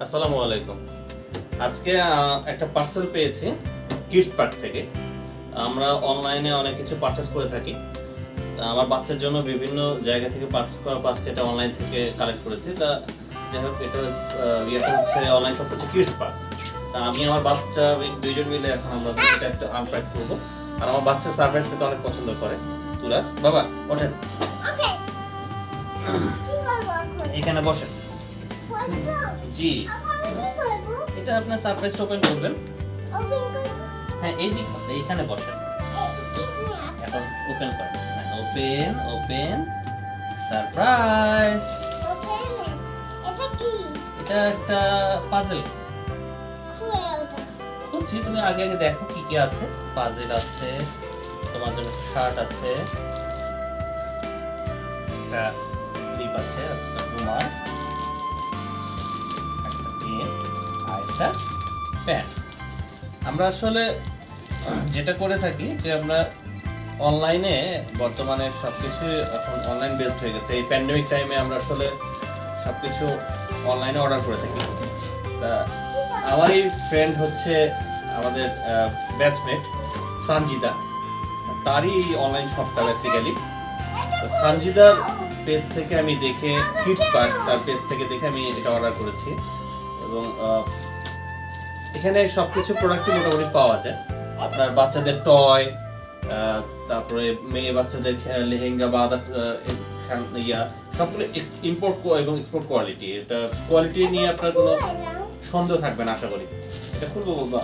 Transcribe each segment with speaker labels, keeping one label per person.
Speaker 1: আসসালামু আলাইকুম। আজকে একটা পার্সেল পেয়েছি কিডস পার্ক থেকে। আমরা অনলাইনে অনেক কিছু পারচেস করে থাকি। আমার বাচ্চার জন্য বিভিন্ন জায়গা থেকে পারচেস করা এটা অনলাইন থেকে কালেক্ট করেছি। তা যাই হোক, এটা ইয়েটা হচ্ছে অনলাইন শপ হচ্ছে কিডস পার্ক। তা আমি আমার বাচ্চা দুইজন মিলে এখন আমরা এটা একটা আনপ্যাক করবো। আর আমার বাচ্চা সারপ্রাইজ পেতে অনেক পছন্দ করে। তুরাজ বাবা ওঠেন, এখানে বসেন। জি, এটা আপনার সারপ্রাইজ ওপেন করবেন। হ্যাঁ, এই দিক এইখানে বসেন। এখন ওপেন করেন। Open open surprise. এটা একটা পাজল। খুঁজছি, তুমি আগে আগে দেখো কি কি আছে। পাজল আছে, তোমার জন্য শার্ট আছে, একটা ক্লিপ আছে, একটা রুমাল, একটা পেন আর একটা প্যান। আমরা আসলে যেটা করে থাকি যে আমরা অনলাইনে বর্তমানে সবকিছু এখন অনলাইন বেসড হয়ে গেছে। এই প্যান্ডেমিক টাইমে আমরা আসলে সবকিছু অনলাইনে অর্ডার করে থাকি। তা আমার এই ফ্রেন্ড হচ্ছে আমাদের ব্যাচমেট সানজিদা, তারই অনলাইন শপটা বেসিক্যালি। সানজিদার পেজ থেকে আমি দেখে, কিডস পার্ক তার পেজ থেকে দেখে আমি এটা অর্ডার করেছি। এবং এখানে সবকিছু প্রোডাক্টই মোটামুটি পাওয়া যায়। আপনার বাচ্চাদের টয়, তারপরে মেয়ে বাচ্চাদের লেহেঙ্গা বা আদার্স সবগুলো ইম্পোর্ট এবং এক্সপোর্ট কোয়ালিটি। এটা কোয়ালিটি নিয়ে আপনার কোনো সন্দেহ থাকবে না আশা করি। এটা খুলবো বাবা।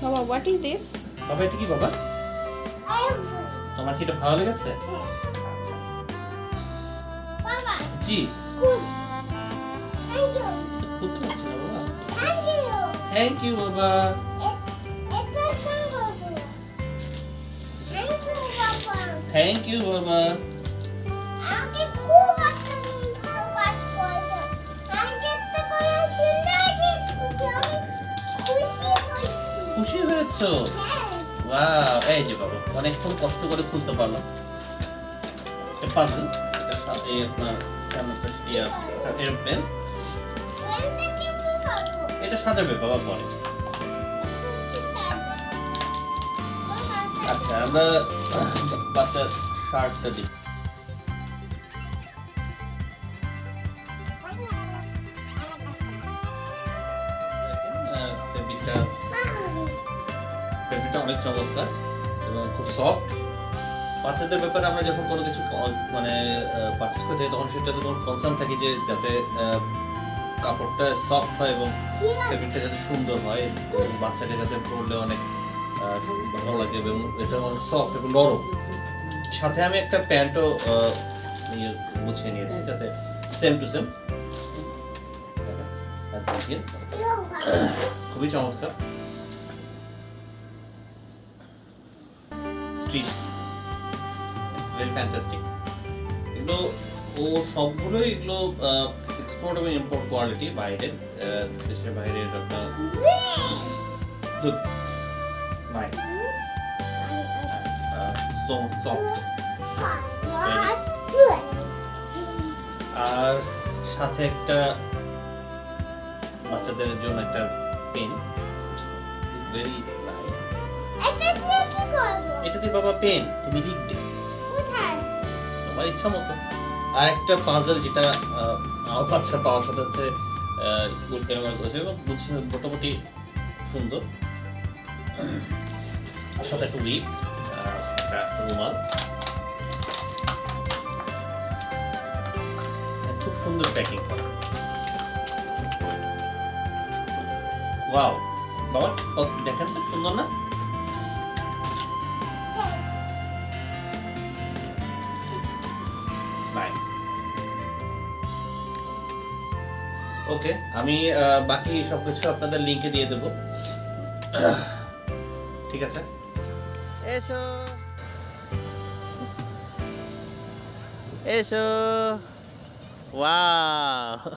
Speaker 2: বাবা, what is this?
Speaker 1: বাবা এটা কি বাবা? তোমার কি এটা ভালো লেগেছে? আচ্ছা জি, খুলতে পারছি না বাবা। থ্যাংক ইউ বাবা। থ্যাংক ইউ বাবা। খুশি হয়েছো? ওয়াও, এই যে বাবা অনেকক্ষণ কষ্ট করে খুলতে পারলাম। এটা পাজল, এই আপনার এরোপ্লেন। এটা সাজাবে বাবা পরে। আচ্ছা, আমরা বাচ্চার শার্টটা দিই। ফেব্রিকটা অনেক চমৎকার এবং খুব সফট। বাচ্চাদের ব্যাপারে আমরা যখন কোনো কিছু মানে পারচেস করতে যাই তখন সেটা যখন কনসার্ন থাকি যে যাতে কাপড়টা সফট হয় এবং ফেব্রিকটা যাতে সুন্দর হয়, বাচ্চাকে যাতে পরলে অনেক ভালো লাগে এবং এটা অনেক সফট এবং নরম। সাথে আমি একটা প্যান্টও গুছিয়ে নিয়েছি যাতে সেম টু সেম। খুবই চমৎকার। Street very fantastic. এগুলো সবগুলোই এগুলো এক্সপোর্ট এবং ইম্পোর্ট কোয়ালিটি, বাইরের দেশের বাইরের একটা নাইস সফট। আর সাথে একটা বাচ্চাদের জন্য একটা পেন, ভেরি নাইস। এটা দিয়ে বাবা পেন তুমি লিখবে তোমার ইচ্ছা মতো। আর একটা পাজল যেটা আমার বাচ্চা পাওয়ার সাথে সাথে করেছে এবং মোটামুটি সুন্দর। সাথে একটা উইপ, একটা রুমাল, খুব সুন্দর প্যাকিং করা। ওয়াও বাবা, দেখেন তো সুন্দর না? ওকে, আমি বাকি সবকিছু আপনাদের লিংকে দিয়ে দেবো। ঠিক আছে,
Speaker 2: এসো এসো। ওয়াও।